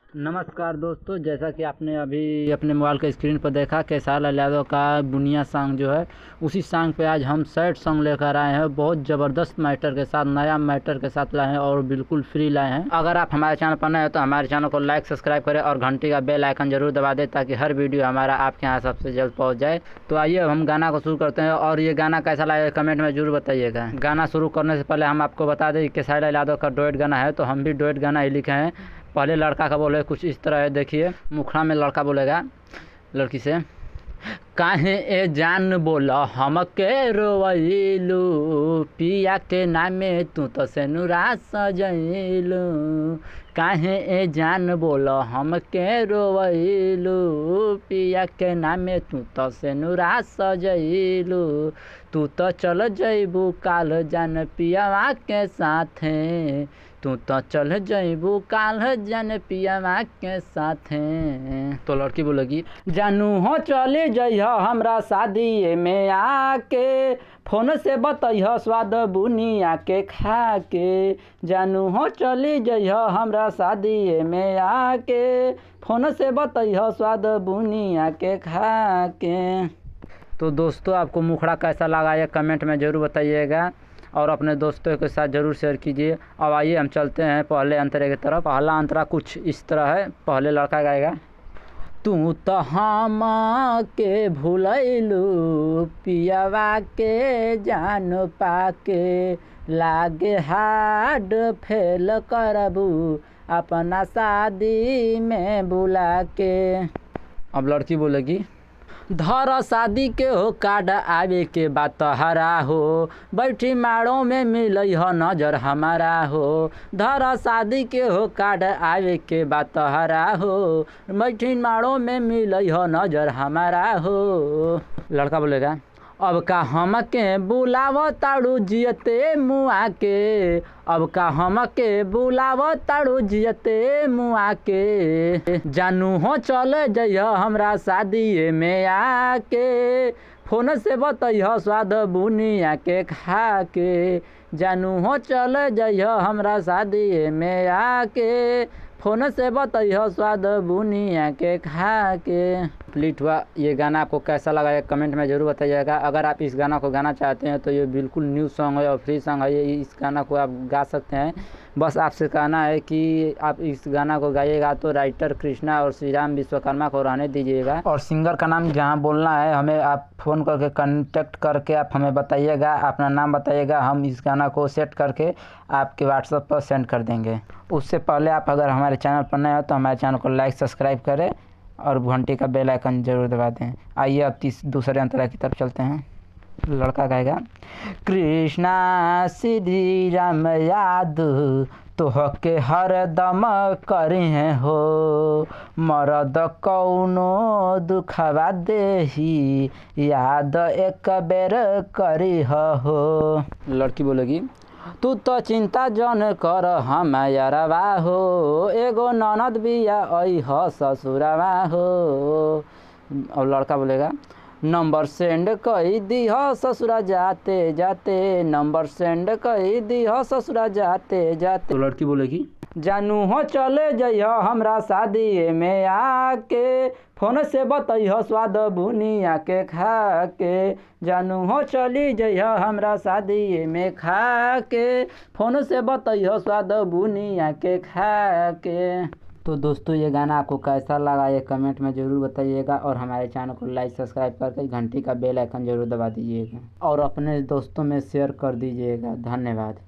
नमस्कार दोस्तों, जैसा कि आपने अभी अपने मोबाइल के स्क्रीन पर देखा खेसारी लाल यादव का बुनिया सॉन्ग जो है, उसी सॉन्ग पे आज हम सैड सॉन्ग लेकर आए हैं। बहुत ज़बरदस्त मैटर के साथ, नया मैटर के साथ लाए हैं और बिल्कुल फ्री लाए हैं। अगर आप हमारे चैनल पर नए हैं तो हमारे चैनल को लाइक सब्सक्राइब करें और घंटी का बेल आइकन जरूर दबा दें ताकि हर वीडियो हमारा आपके यहाँ सबसे जल्द पहुँच जाए। तो आइए हम गाना को शुरू करते हैं और ये गाना कैसा लगा कमेंट में जरूर बताइएगा। गाना शुरू करने से पहले हम आपको बता दें कि खेसारी लाल यादव का डुएट गाना है, तो हम भी डुएट गाना ही लिखे हैं। पहले लड़का का बोले कुछ इस तरह है, देखिए। मुखड़ा में लड़का बोलेगा लड़की से, काहे ए जान बोला हमके रोवैलू, पिया के नामे तू तो सेनुरा सजैलू। काहे ए जान बोला हमके रोवैलू, पिया के नामे तू तो सेनुरा सजैलू। तू तो चल जैबू काल जान पियावा के साथे, तू तो चल जैबू काल जान पियावा के साथे। तो लड़की बोलेगी, जानू हो चले जइह हमरा शादी में आके, फोन से बतैह स्वाद बुनिया के खा के। जानू हो चली जइह हमरा शादी में आके, फोन से बतैह स्वाद बुनिया के खा के। तो दोस्तों, आपको मुखड़ा कैसा लगा ये कमेंट में ज़रूर बताइएगा और अपने दोस्तों के साथ ज़रूर शेयर कीजिए। अब आइए हम चलते हैं पहले अंतरे की तरफ। पहला अंतरा कुछ इस तरह है। पहले लड़का गाएगा, तू तो हम के भूलैलू, पियावा के जान पाके। लागे हार्ड फेल करबू अपना शादी में बुला के। अब लड़की बोलेगी, धर शादी के हो कार्ड आवे के बात हरा हो, बैठी माड़ों में मिलई हो नजर हमारा हो। धर शादी के हो कार्ड आवे के बात हरा हो, बैठी माड़ों में मिलई हो नजर हमारा हो। लड़का बोलेगा, अब का हमके बुलाव ताड़ू जियते मुआ के। अब का हमके बुलाव ताड़ू जियते मुआ के। जानू हो चल जइह हमरा शादी में आके, फोन से बतैह स्वाद बुनिया के खा के। जानू हो चल जइह हमरा शादी में आके, फोन से बतैह स्वाद बुनिया के खा के। कंप्लीट हुआ। ये गाना आपको कैसा लगा ये कमेंट में ज़रूर बताइएगा। अगर आप इस गाना को गाना चाहते हैं तो ये बिल्कुल न्यू सॉन्ग है और फ्री सॉन्ग है। ये इस गाना को आप गा सकते हैं। बस आपसे कहना है कि आप इस गाना को गाइएगा तो राइटर कृष्णा और श्री राम विश्वकर्मा को रहने दीजिएगा और सिंगर का नाम जहाँ बोलना है हमें आप फ़ोन करके कांटेक्ट करके आप हमें बताइएगा, अपना नाम बताइएगा। हम इस गाना को सेट करके आपके व्हाट्सएप पर सेंड कर देंगे। उससे पहले आप अगर हमारे चैनल पर नए हो तो हमारे चैनल को लाइक सब्सक्राइब करें और घंटी का बेल आइकन जरूर दबा दें। आइए अब दूसरे अंतरा की तरफ चलते हैं। लड़का गाएगा, कृष्णा श्री राम याद तोहके हरदम करी हैं हो, मरद कौनो दुखवा देही याद एक बेर करी हो। लड़की बोलेगी, तू तो चिंता जन कर हमारा हो, एगो ननद बिया आई ह ससुरवा हो। और लड़का बोलेगा, नंबर सेंड कई दी ह ससुरा जाते जाते, नंबर सेंड कई दी ह ससुरा जाते जाते। तो लड़की बोलेगी, जानू हो चले जइह हमरा शादी में आके, फोन से बतैह स्वाद बुनिया के खा के। जानू हो चली जइह हमरा शादी में खा के, फोन से बतैह स्वाद बुनिया के खा के। तो दोस्तों, ये गाना आपको कैसा लगा ये कमेंट में ज़रूर बताइएगा और हमारे चैनल को लाइक सब्सक्राइब करके घंटी का बेल आइकन ज़रूर दबा दीजिएगा और अपने दोस्तों में शेयर कर दीजिएगा। धन्यवाद।